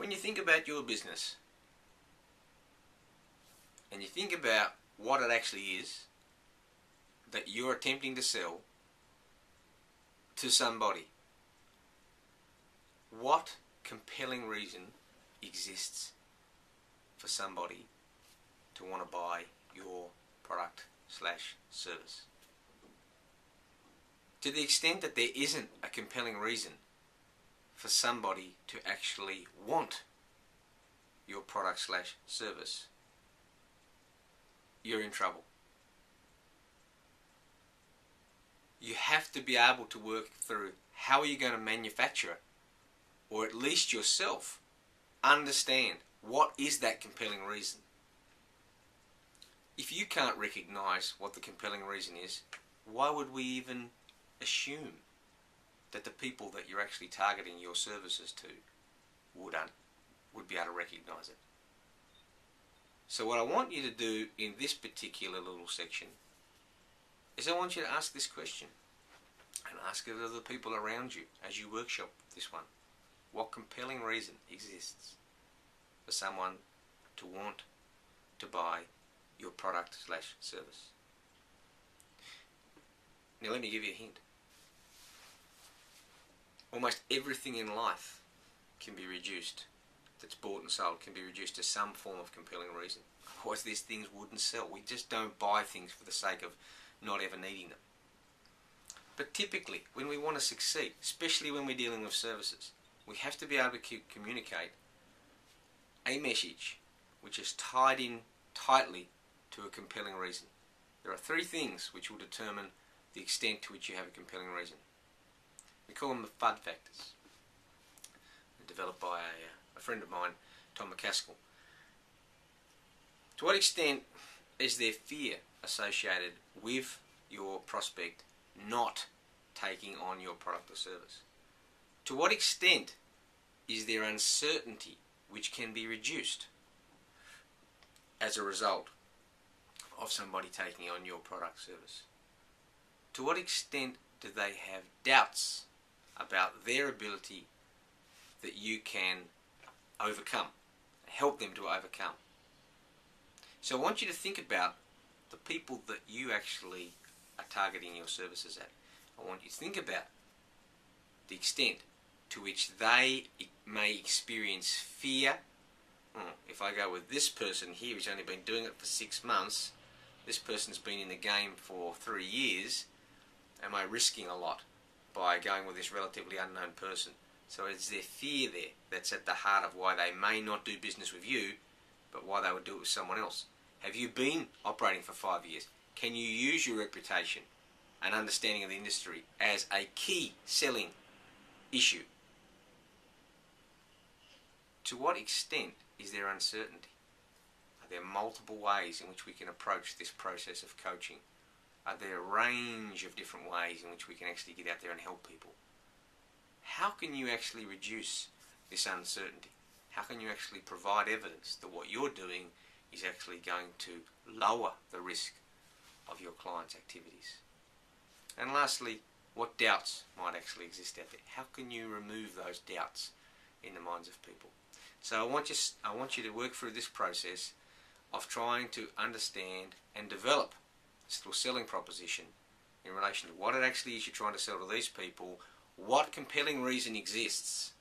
When you think about your business and you think about what it actually is that you're attempting to sell to somebody, what compelling reason exists for somebody to want to buy your product/service? To the extent that there isn't a compelling reason for somebody to actually want your product/service, you're in trouble. You have to be able to work through how are you going to manufacture it, or at least yourself understand what is that compelling reason. If you can't recognize what the compelling reason is, why would we even assume that the people that you're actually targeting your services to would be able to recognize it? So what I want you to do in this particular little section is I want you to ask this question, and ask it of the people around you as you workshop this one. What compelling reason exists for someone to want to buy your product/service? Now let me give you a hint. Almost everything in life can be reduced, that's bought and sold, can be reduced to some form of compelling reason. Otherwise these things wouldn't sell. We just don't buy things for the sake of not ever needing them. But typically, when we want to succeed, especially when we're dealing with services, we have to be able to communicate a message which is tied in tightly to a compelling reason. There are three things which will determine the extent to which you have a compelling reason. We call them the FUD factors. They're developed by a friend of mine, Tom McCaskill. To what extent is there fear associated with your prospect not taking on your product or service? To what extent is there uncertainty which can be reduced as a result of somebody taking on your product or service? To what extent do they have doubts about their ability that you can overcome, help them to overcome? So I want you to think about the people that you actually are targeting your services at. I want you to think about the extent to which they may experience fear. If I go with this person here who's only been doing it for 6 months, this person's been in the game for 3 years, am I risking a lot by going with this relatively unknown person? So is there fear there that's at the heart of why they may not do business with you, but why they would do it with someone else? Have you been operating for 5 years? Can you use your reputation and understanding of the industry as a key selling issue? To what extent is there uncertainty? Are there multiple ways in which we can approach this process of coaching? Are there a range of different ways in which we can actually get out there and help people? How can you actually reduce this uncertainty? How can you actually provide evidence that what you're doing is actually going to lower the risk of your clients' activities? And lastly, what doubts might actually exist out there? How can you remove those doubts in the minds of people? So I want you to work through this process of trying to understand and develop this little selling proposition in relation to what it actually is you're trying to sell to these people. What compelling reason exists?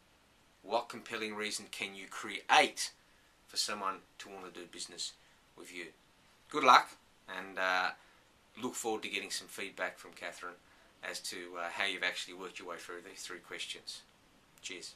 What compelling reason can you create for someone to want to do business with you? Good luck, and look forward to getting some feedback from Catherine as to how you've actually worked your way through these 3 questions. Cheers.